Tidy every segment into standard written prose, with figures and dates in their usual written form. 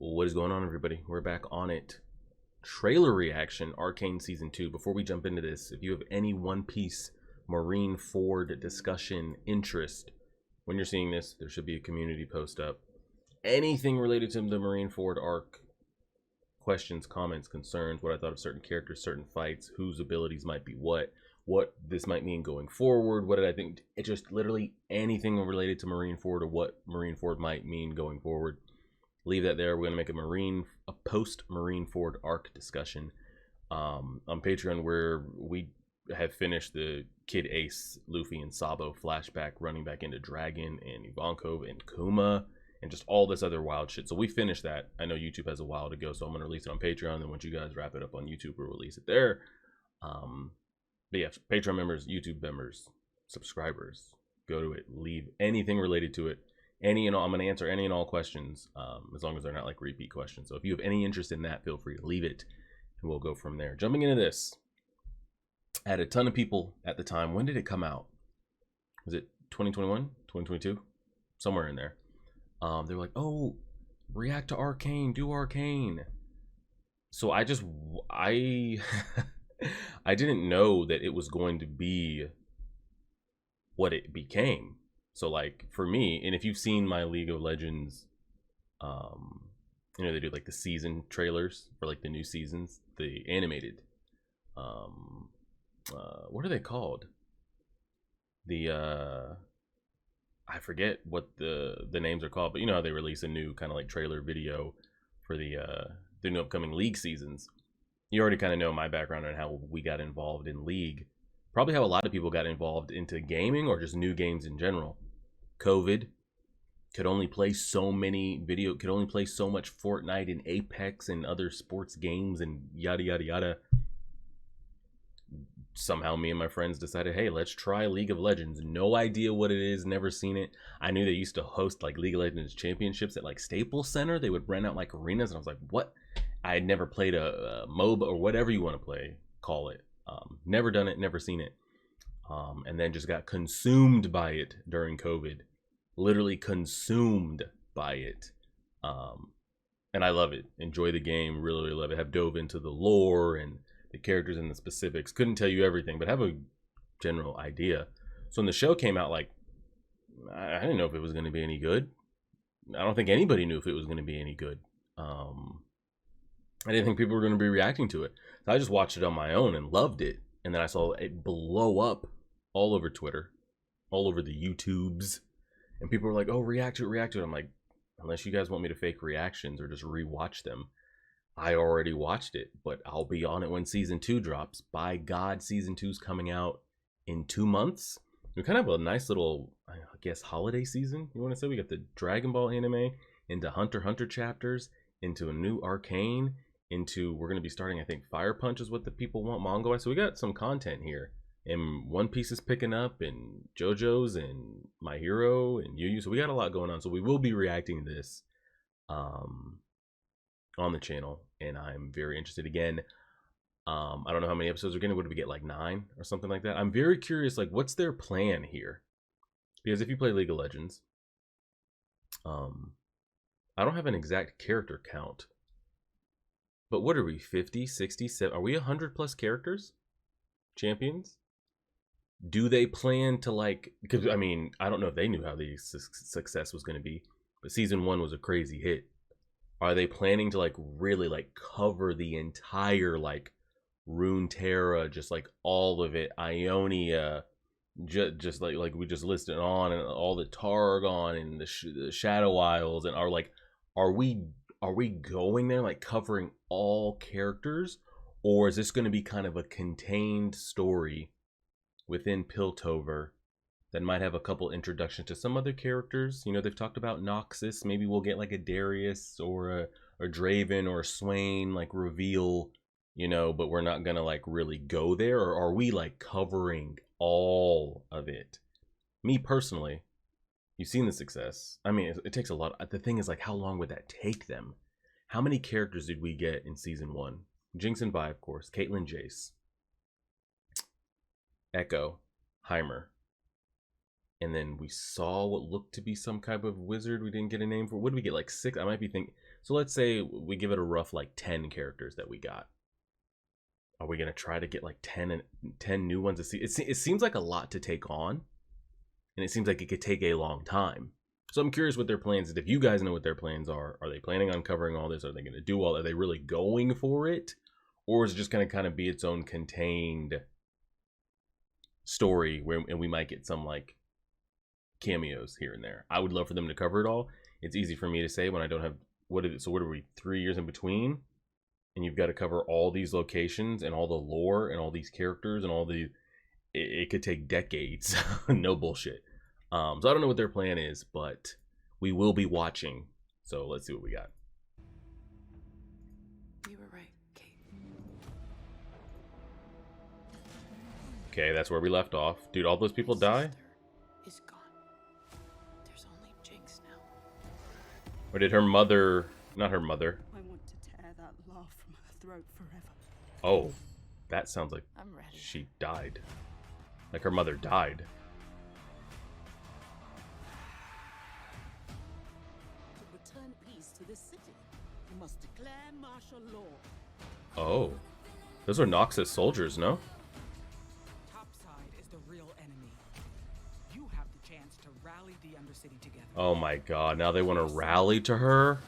What is going on, everybody? We're back on it. Trailer reaction, Arcane Season 2. Before we jump into this, if you have any One Piece Marine Ford discussion interest, when you're seeing this, there should be a community post up. Anything related to the Marine Ford arc, questions, comments, concerns, what I thought of certain characters, certain fights, whose abilities might be what this might mean going forward, what did I think, it just literally anything related to Marine Ford or what Marine Ford might mean going forward. Leave that there. We're gonna make a post Marine Ford arc discussion on Patreon, where we have finished the Kid Ace, Luffy, and Sabo flashback, running back into Dragon and Ivankov and Kuma and just all this other wild shit. So we finished that. I know YouTube has a while to go, so I'm gonna release it on Patreon. Then once you guys wrap it up on YouTube, we'll release it there. But yeah, Patreon members, YouTube members, subscribers, go to it. Leave anything related to it. Any and all, I'm going to answer any and all questions, as long as they're not like repeat questions. So if you have any interest in that, feel free to leave it, and we'll go from there. Jumping into this, I had a ton of people at the time. When did it come out? Was it 2021, 2022? Somewhere in there. They were like, oh, react to Arcane, do Arcane. So I I didn't know that it was going to be what it became. So like for me, and if you've seen my League of Legends, you know, they do like the season trailers for like the new seasons, the animated, what are they called? I forget what the names are called, but you know how they release a new kind of like trailer video for the new upcoming League seasons. You already kind of know my background on how we got involved in League. Probably how a lot of people got involved into gaming or just new games in general. COVID, could only play so many could only play so much Fortnite and Apex and other sports games and yada yada yada. Somehow me and my friends decided, hey, let's try League of Legends. No idea what it is, never seen it. I knew they used to host like League of Legends championships at like Staples Center. They would rent out like arenas, and I was like, what? I had never played a MOBA or whatever you want to play, call it. Never done it, never seen it. And then just got consumed by it during COVID. Literally consumed by it. And I love it. Enjoy the game. Really, really love it. Have dove into the lore and the characters and the specifics. Couldn't tell you everything, but have a general idea. So when the show came out, like, I didn't know if it was going to be any good. I don't think anybody knew if it was going to be any good. I didn't think people were going to be reacting to it. So I just watched it on my own and loved it. And then I saw it blow up all over Twitter, all over the YouTubes. And people were like, oh, react to it, react to it. I'm like, unless you guys want me to fake reactions or just rewatch them. I already watched it, but I'll be on it when Season 2 drops. By God, Season 2's coming out in 2 months. We kind of have a nice little, I guess, holiday season, you want to say? We got the Dragon Ball anime, into Hunter x Hunter chapters, into a new Arcane, into, we're going to be starting, I think, Fire Punch is what the people want manga-wise. So we got some content here. And One Piece is picking up, and JoJo's, and My Hero, and Yu Yu. So we got a lot going on. So we will be reacting to this on the channel, and I'm very interested. Again, I don't know how many episodes we're getting. What did we get, like 9 or something like that? I'm very curious, like, what's their plan here? Because if you play League of Legends, I don't have an exact character count. But what are we, 50, 60, 70? Are we 100 plus characters? Champions? Do they plan to, like, because I mean, I don't know if they knew how the success was going to be, but Season 1 was a crazy hit. Are they planning to, like, really, like, cover the entire, like, Runeterra, just, like, all of it, Ionia, just like we just listed on, and all the Targon and the Shadow Isles, and are we going there, like, covering all characters, or is this going to be kind of a contained story within Piltover that might have a couple introductions to some other characters? You know, they've talked about Noxus. Maybe we'll get like a Darius or a Draven or a Swain, like, reveal, you know, but we're not gonna, like, really go there. Or are we, like, covering all of it? Me personally, you've seen the success. I mean, it takes a lot. The thing is, like, how long would that take them? How many characters did we get in Season 1? Jinx and Vi, of course. Caitlyn, Jace, Echo, Heimer, And then we saw what looked to be some type of wizard. We didn't get a name for. What did we get? Like 6? I might be thinking. So let's say we give it a rough like 10 characters that we got. Are we gonna try to get like 10 new ones to see? It seems like a lot to take on, and it seems like it could take a long time. So I'm curious what their plans is. If you guys know what their plans are they planning on covering all this? Are they gonna do all? Are they really going for it, or is it just gonna kind of be its own contained story and we might get some like cameos here and there? I would love for them to cover it all. It's easy for me to say when I don't have so what are we 3 years in between, and you've got to cover all these locations and all the lore and all these characters and all the it could take decades. No bullshit. So I don't know what their plan is, but we will be watching, so let's see what we got. You were right, Kate. Okay, that's where we left off. Dude, all those people die? Is gone. There's only Jinx now. Or did her mother... Not her mother. I want to tear that laugh from her throat forever. Oh, that sounds like I'm ready. she died. Like her mother died. To return peace to this city, you must declare martial law. Oh. Those are Noxus soldiers, no? Topside is the real enemy. You have the chance to rally the Undercity together. Oh my god, now they want to rally to her?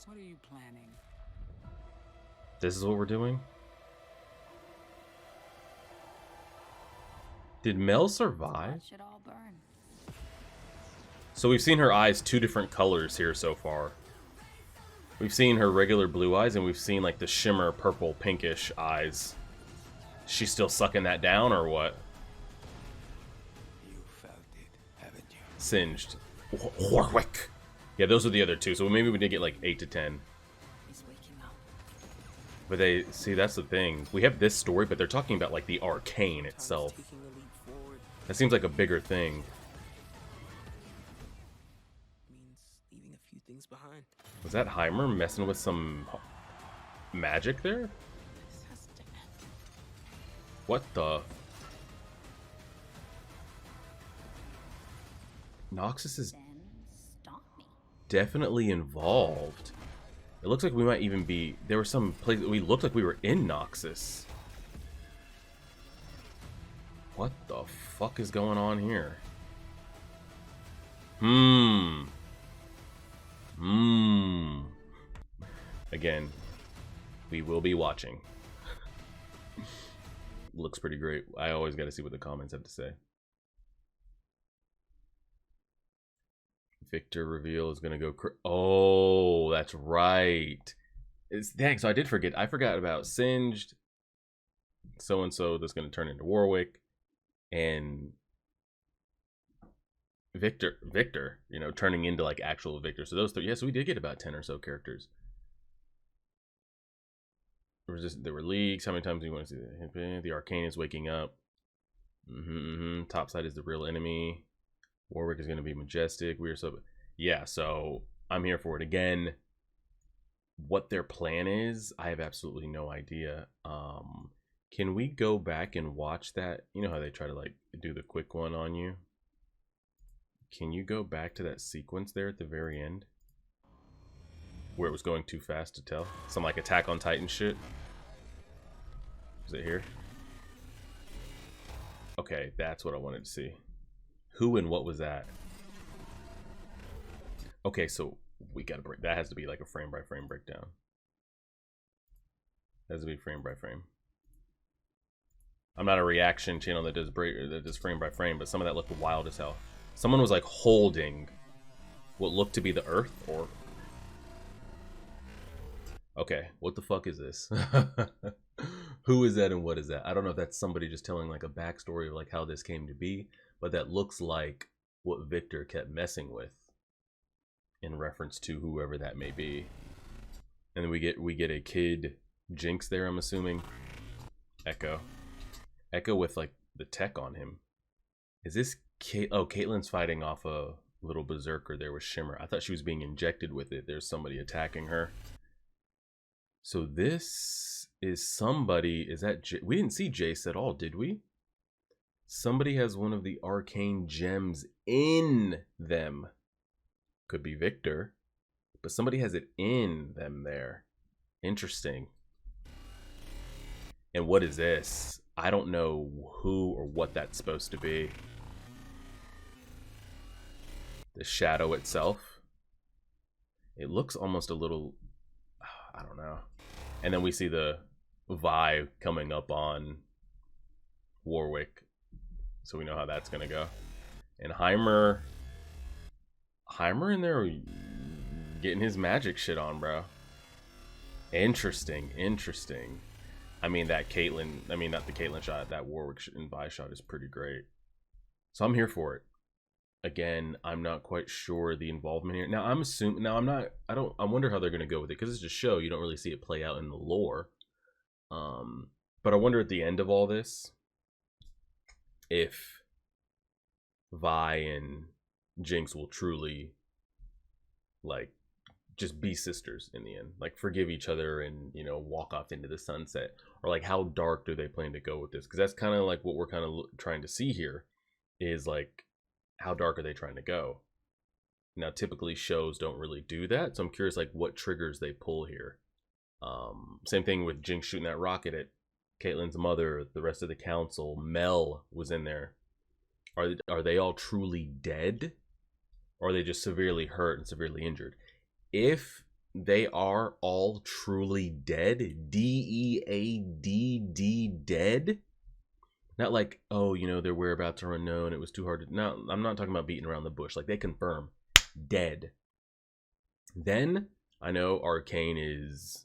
What are you planning? This is what we're doing? Did Mel survive? Watch it all burn. So we've seen her eyes 2 different colors here so far. We've seen her regular blue eyes, and we've seen like the shimmer purple pinkish eyes. She's still sucking that down or what? You felt it, haven't you? Singed. Warwick. Yeah, those are the other 2. So maybe we did get like 8 to 10. He's waking up. But they see, that's the thing. We have this story, but they're talking about like the Arcane itself. Taking a leap forward That seems like a bigger thing. means leaving a few things behind. Was that Heimer messing with some magic there? This has to end. What the? Noxus is Then stop me. definitely involved. It looks like we might even be... There were some places... We looked like we were in Noxus. What the fuck is going on here? Again, we will be watching. Looks pretty great. I always got to see what the comments have to say. Victor reveal is gonna go. Oh, that's right. It's dang. So I did forget. I forgot about Singed. So and so that's gonna turn into Warwick, and Victor. You know, turning into like actual Victor. So those 3. Yes, we did get about 10 or so characters. There were leagues. How many times do you want to see that? The Arcane is waking up. Topside is the real enemy. Warwick is going to be majestic. We're so... Yeah, so I'm here for it. Again, what their plan is, I have absolutely no idea. Can we go back and watch that? You know how they try to like do the quick one on you? Can you go back to that sequence there at the very end? Where it was going too fast to tell? Some like Attack on Titan shit? Is it here? Okay, that's what I wanted to see. Who and what was that? Okay, so we gotta break. That has to be like a frame by frame breakdown. That has to be frame by frame. I'm not a reaction channel that does frame by frame, but some of that looked wild as hell. Someone was like holding what looked to be the earth, or... Okay, what the fuck is this? Who is that and what is that? I don't know if that's somebody just telling like a backstory of like how this came to be, but that looks like what Victor kept messing with in reference to whoever that may be. And then we get a kid Jinx there, I'm assuming. Echo with like the tech on him. Is this Caitlyn's fighting off a little berserker there with Shimmer. I thought she was being injected with it. There's somebody attacking her. So this is somebody, is that we didn't see Jace at all, did we? Somebody has one of the arcane gems in them. Could be Victor, but somebody has it in them there. Interesting. And what is this? I don't know who or what that's supposed to be. The shadow itself. It looks almost a little, I don't know. And then we see the Vi coming up on Warwick. So we know how that's gonna go. And Heimer in there getting his magic shit on, bro. Interesting. I mean, that Caitlyn, I mean, not the Caitlyn shot, that Warwick and Vi shot is pretty great. So I'm here for it. Again, I'm not quite sure the involvement here. Now, I'm assuming, I wonder how they're going to go with it, because it's a show. You don't really see it play out in the lore. But I wonder at the end of all this, if Vi and Jinx will truly, like, just be sisters in the end, like forgive each other and, you know, walk off into the sunset, or like how dark do they plan to go with this? Because that's kind of like what we're kind of trying to see here, is like how dark are they trying to go? Now typically shows don't really do that, so I'm curious like what triggers they pull here. Same thing with Jinx shooting that rocket at Caitlyn's mother, the rest of the council. Mel was in there. Are they all truly dead, or are they just severely hurt and severely injured? If they are all truly dead, D-E-A-D-D, dead, not like, oh, you know, their whereabouts are unknown, it was too hard to, no, I'm not talking about beating around the bush, like they confirm dead, then I know Arcane is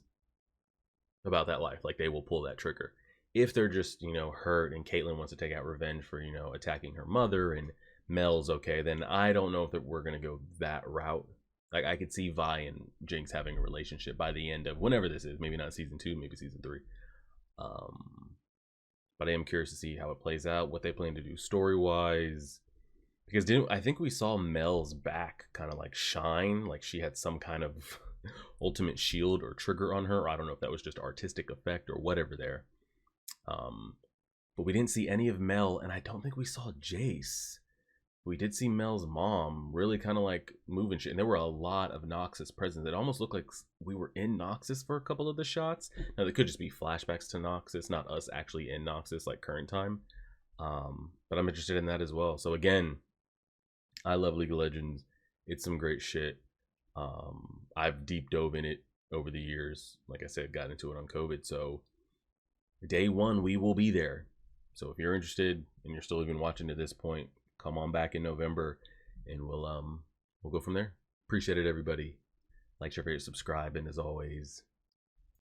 about that life, like they will pull that trigger. If they're just, you know, hurt and Caitlyn wants to take out revenge for, you know, attacking her mother, and Mel's okay, then I don't know if we're going to go that route. Like, I could see Vi and Jinx having a relationship by the end of whenever this is. Maybe not season 2, maybe season 3. But I am curious to see how it plays out, what they plan to do story-wise. Because I think we saw Mel's back kind of like shine, like she had some kind of ultimate shield or trigger on her. I don't know if that was just artistic effect or whatever there. But we didn't see any of Mel, and I don't think we saw Jace. We did see Mel's mom really kind of like moving shit, and there were a lot of Noxus presence. It almost looked like we were in Noxus for a couple of the shots. Now they could just be flashbacks to Noxus, not us actually in Noxus like current time. But I'm interested in that as well. So again, I love League of Legends. It's some great shit. I've deep dove in it over the years. Like I said, got into it on COVID. So day one, we will be there. So if you're interested and you're still even watching to this point, come on back in November, and we'll go from there. Appreciate it, everybody. Like, share, favorite, subscribe, and as always,